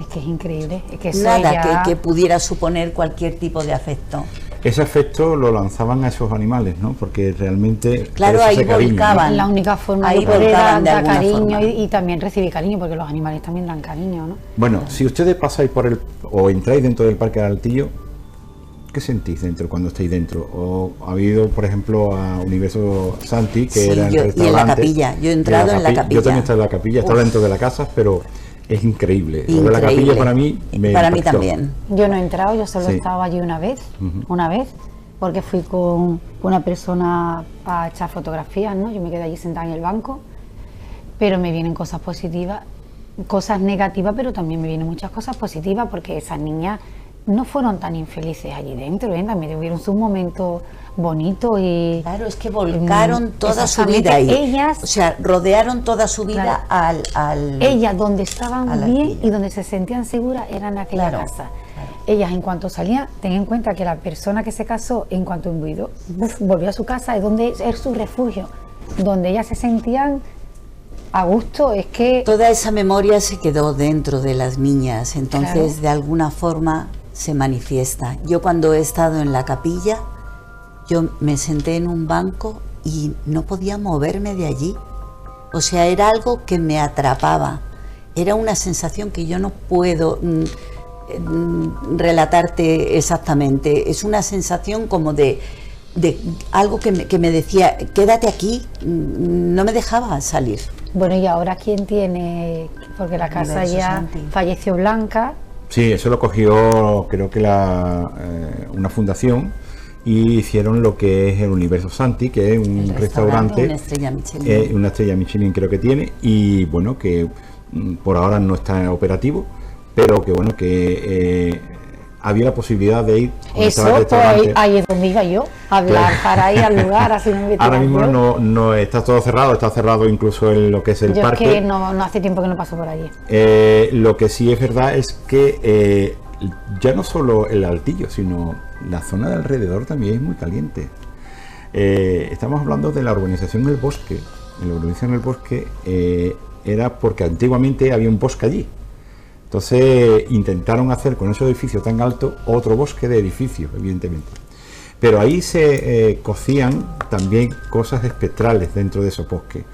Es que es increíble. Es que eso Nada ya... que pudiera suponer cualquier tipo de afecto. Ese afecto lo lanzaban a esos animales, ¿no? Porque realmente... Claro, ese ahí cariño, volcaban. La única forma Ahí de poder volcaban de dar alguna cariño forma. y también recibir cariño, porque los animales también dan cariño, ¿no? Bueno, si ustedes pasáis por el... o entráis dentro del Parque del Altillo, ¿qué sentís dentro cuando estáis dentro? O ha habido, por ejemplo, a Universo Santi, que Sí, era el y en la restaurante. capilla. Yo he entrado en la capilla. Yo también he estado en la capilla, he estado dentro de la casa, pero es increíble. Lo de la Increíble. capilla para mí me Para mí impactó. también. Yo no he entrado, yo solo Sí. he estado allí una vez, porque fui con una persona a echar fotografías, ¿no? Yo me quedé allí sentada en el banco, pero me vienen cosas positivas, cosas negativas, pero también me vienen muchas cosas positivas, porque esas niñas no fueron tan infelices allí dentro, ¿eh? También tuvieron sus momentos bonitos y... Claro, es que volcaron toda su exactamente, vida ahí. ellas... O sea, rodearon toda su vida al... Ellas donde estaban a la bien alquilla. y donde se sentían seguras eran en aquella Claro, casa. claro. Ellas en cuanto salían, ten en cuenta que la persona que se casó, en cuanto enviudó, volvió a su casa, es donde es su refugio, donde ellas se sentían a gusto, es que... Toda esa memoria se quedó dentro de las niñas, entonces Claro. de alguna forma se manifiesta. Yo cuando he estado en la capilla, yo me senté en un banco y no podía moverme de allí. O sea, era algo que me atrapaba. Era una sensación que yo no puedo relatarte exactamente. Es una sensación como de algo que me decía, quédate aquí, no me dejaba salir. Bueno, y ahora quién tiene, porque la casa Universo ya Santi. falleció Blanca, Sí, eso lo cogió, creo que una fundación, y hicieron lo que es el Universo Santi, que es un El restaurante, una estrella Michelin. una estrella Michelin creo que tiene, y bueno, que por ahora no está operativo, pero que bueno, que había la posibilidad de ir donde eso, estaba el pues restaurante. ahí es donde iba yo, a hablar para ir al lugar, hacer una Ahora mismo investigación. no está todo cerrado, está cerrado incluso en lo que es el Yo parque. es que no hace tiempo que no paso por allí. Lo que sí es verdad es que ya no solo el Altillo, sino la zona de alrededor también es muy caliente. Estamos hablando de la urbanización del Bosque. La urbanización del Bosque era porque antiguamente había un bosque allí. Entonces intentaron hacer con ese edificio tan alto otro bosque de edificios, evidentemente. Pero ahí se cocían también cosas espectrales dentro de esos bosques.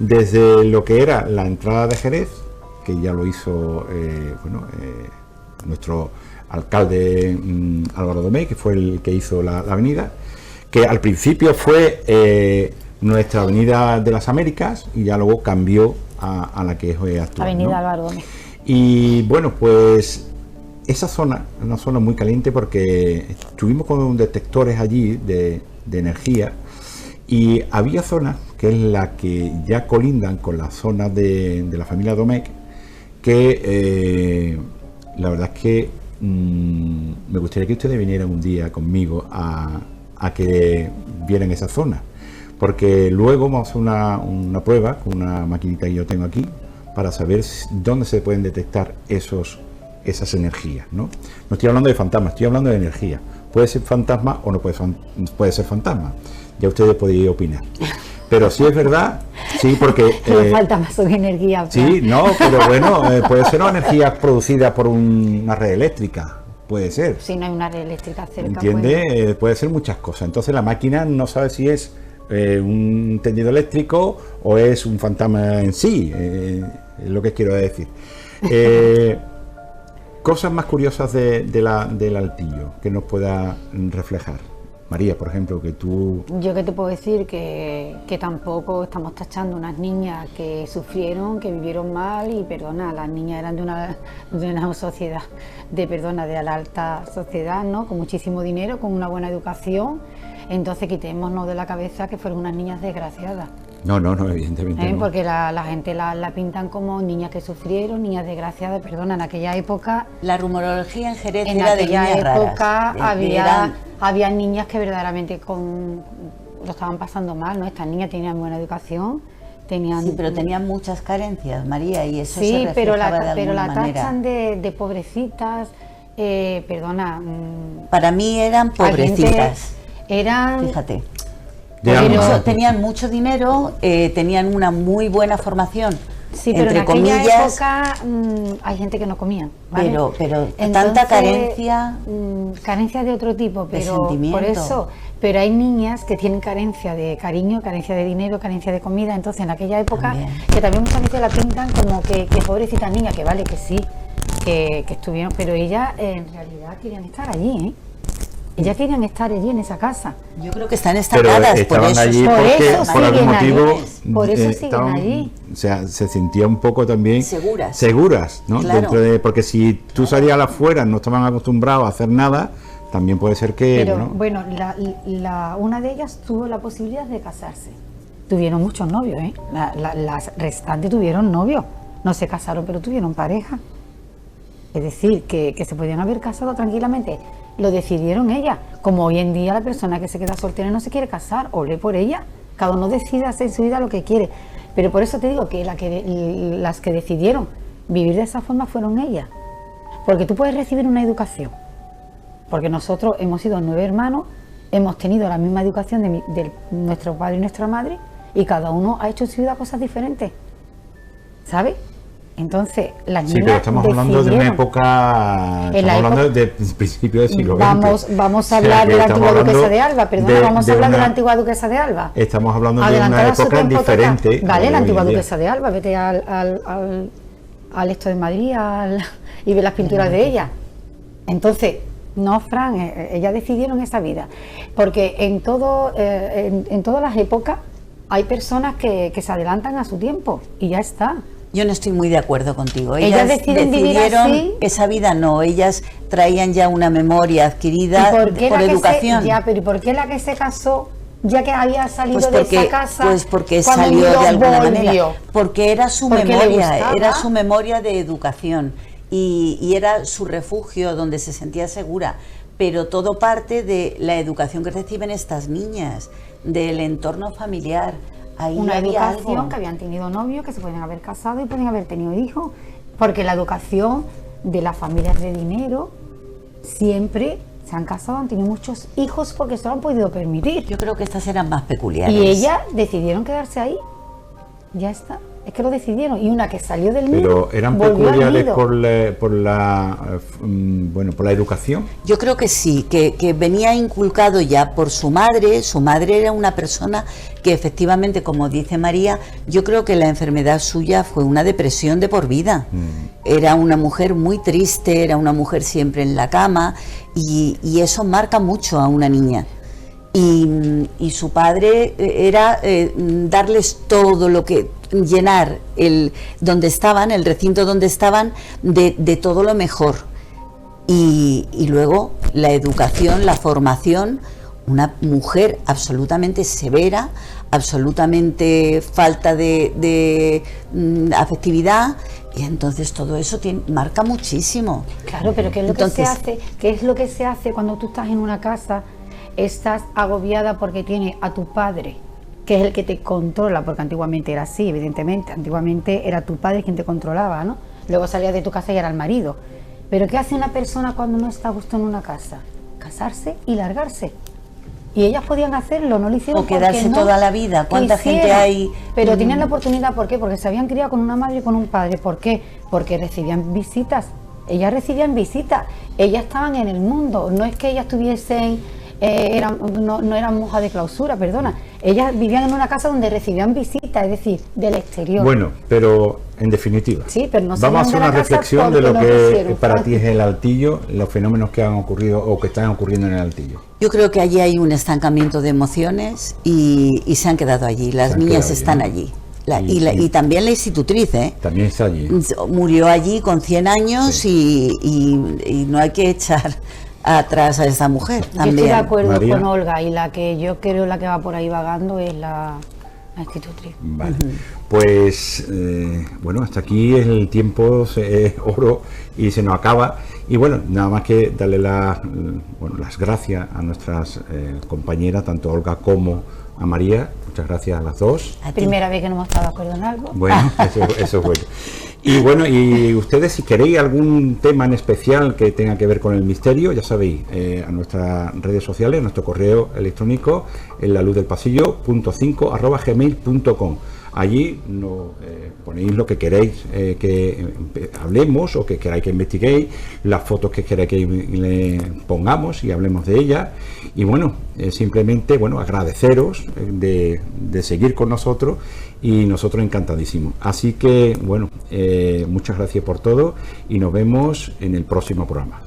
Desde lo que era la entrada de Jerez, que ya lo hizo nuestro alcalde Álvaro Domé, que fue el que hizo la avenida, que al principio fue nuestra avenida de las Américas y ya luego cambió a la que es actual, Avenida ¿no? Álvaro Gómez. Y bueno, pues esa zona es una zona muy caliente porque estuvimos con detectores allí de energía y había zonas, que es la que ya colindan con la zona de la familia Domecq, que la verdad es que me gustaría que ustedes vinieran un día conmigo a que vieran esa zona, porque luego vamos a hacer una prueba con una maquinita que yo tengo aquí para saber dónde se pueden detectar esas energías, ¿no? No estoy hablando de fantasmas, estoy hablando de energía. Puede ser fantasma o no puede ser fantasma. Ya ustedes podéis opinar. Pero sí es verdad, sí, porque... Me falta más energía. Sí, no, pero bueno, puede ser una energía producida por una red eléctrica, puede ser. Si no hay una red eléctrica cerca. ¿Entiende? Puede ser muchas cosas. Entonces la máquina no sabe si es un tendido eléctrico o es un fantasma en sí, es lo que quiero decir. Cosas más curiosas del Altillo que nos pueda reflejar. María, por ejemplo, que tú... Yo que te puedo decir que tampoco estamos tachando unas niñas que sufrieron, que vivieron mal y perdona, las niñas eran de una sociedad, de la alta sociedad, ¿no? Con muchísimo dinero, con una buena educación, entonces quitémonos de la cabeza que fueron unas niñas desgraciadas. No, evidentemente no. Porque la gente la pintan como niñas que sufrieron, niñas desgraciadas, perdona, en aquella época... La rumorología en Jerez En era de aquella niñas época raras. había niñas que verdaderamente lo estaban pasando mal, ¿no? Estas niñas tenían buena educación, tenían... Sí, pero tenían muchas carencias, María, y eso sí, se pero reflejaba de alguna manera. tachan de pobrecitas, perdona... Para mí eran pobrecitas. Eran... Fíjate. Pero tenían mucho dinero, tenían una muy buena formación. Sí, pero entre en aquella comillas, época hay gente que no comía, ¿vale? pero Entonces, tanta carencia, carencia de otro tipo, de pero sentimiento. por eso, pero hay niñas que tienen carencia de cariño, carencia de dinero, carencia de comida. Entonces en aquella época, que también muchas veces la pintan como que pobrecita niña, que vale, que sí, que estuvieron, pero ellas en realidad querían estar allí, ¿eh? Ellas querían estar allí en esa casa. Yo creo que están pero estancadas por estaban eso. allí Por porque eso por algún siguen motivo allí. Por eso siguen allí. o sea, se sentía un poco también seguras, ¿no? Claro. Dentro de, porque si tú salías afuera, no estaban acostumbrados a hacer nada, también puede ser que Pero bueno, una de ellas tuvo la posibilidad de casarse. Tuvieron muchos novios, ¿eh? Las restantes tuvieron novios. No se casaron, pero tuvieron pareja. Es decir, que se podían haber casado tranquilamente. Lo decidieron ellas. Como hoy en día la persona que se queda soltera y no se quiere casar, ole por ella. Cada uno decide hacer en su vida lo que quiere. Pero por eso te digo que las que decidieron vivir de esa forma fueron ellas. Porque tú puedes recibir una educación. Porque nosotros hemos sido 9 hermanos, hemos tenido la misma educación de nuestro padre y nuestra madre, y cada uno ha hecho en su vida cosas diferentes. ¿Sabes? Entonces, las niñas pero estamos hablando de una época, estamos hablando del principio del siglo XX. Vamos a hablar de la antigua duquesa de Alba, perdona, vamos a hablar de la antigua duquesa de Alba. Estamos hablando de una época diferente. Vale, la antigua duquesa de Alba, vete al esto de Madrid y ve las pinturas de ella. Entonces, no, Fran, ellas decidieron esa vida, porque en todas las épocas hay personas que se adelantan a su tiempo y ya está. Yo no estoy muy de acuerdo contigo. Ellas decidieron vivir así. Esa vida no, ellas traían ya una memoria adquirida por educación. Pero ¿y por qué la que se casó, ya que había salido de esa casa? Pues porque salió de alguna manera. Porque era su memoria, era su memoria de educación y era su refugio donde se sentía segura. Pero todo parte de la educación que reciben estas niñas, del entorno familiar. Ahí una educación algo. Que habían tenido novios, que se pueden haber casado y pueden haber tenido hijos, porque la educación de las familias de dinero siempre se han casado, han tenido muchos hijos porque se lo han podido permitir. Yo creo que estas eran más peculiares. Y ellas decidieron quedarse ahí, ya está, es que lo decidieron. Y una que salió del nido, pero eran peculiares por la educación. Yo creo que sí, que venía inculcado ya por su madre. Su madre era una persona que efectivamente, como dice María, yo creo que la enfermedad suya fue una depresión de por vida. Era una mujer muy triste, era una mujer siempre en la cama y eso marca mucho a una niña. Y su padre era darles todo lo que, llenar el recinto donde estaban de todo lo mejor. Y luego la educación, la formación, una mujer absolutamente severa, absolutamente falta de afectividad, y entonces todo eso marca muchísimo. Claro, pero ¿qué es lo que se hace? ¿Qué es lo que se hace cuando tú estás en una casa? Estás agobiada porque tienes a tu padre, que es el que te controla, porque antiguamente era así, evidentemente, antiguamente era tu padre quien te controlaba, ¿no? Luego salías de tu casa y era el marido. Pero ¿qué hace una persona cuando no está a gusto en una casa? Casarse y largarse. Y ellas podían hacerlo, no lo hicieron. O quedarse toda la vida. ¿Cuánta gente hay? Pero tenían la oportunidad, ¿por qué? Porque se habían criado con una madre y con un padre. ¿Por qué? Porque recibían visitas. Ellas recibían visitas. Ellas estaban en el mundo. No es que ellas tuviesen... no eran monjas de clausura, perdona. Ellas vivían en una casa donde recibían visitas, es decir, del exterior. Bueno, pero en definitiva, sí, pero no vamos a hacer una reflexión de lo que para ti es el Altillo, los fenómenos que han ocurrido o que están ocurriendo en el Altillo. Yo creo que allí hay un estancamiento de emociones y se han quedado allí. Las niñas están allí. Y también la institutriz, también está allí. Murió allí con 100 años, sí. y no hay que echar atrás a esa mujer también. Yo estoy de acuerdo María. Con Olga, y la que yo creo la que va por ahí vagando es la institutriz. Vale. Pues bueno, hasta aquí el tiempo es oro y se nos acaba, Y bueno, nada más que darle las gracias a nuestras compañeras, tanto Olga como a María. Muchas gracias a las dos. Primera vez que no hemos estado de acuerdo en algo. Bueno, eso es bueno. Y bueno, y ustedes, si queréis algún tema en especial que tenga que ver con el misterio, ya sabéis, a nuestras redes sociales, a nuestro correo electrónico, en laluzdelpasillo.5@gmail.com. Allí nos ponéis lo que queréis que hablemos o que queráis que investiguéis, las fotos que queráis que le pongamos y hablemos de ellas. Y bueno, simplemente agradeceros de seguir con nosotros, y nosotros encantadísimos. Así que bueno, muchas gracias por todo y nos vemos en el próximo programa.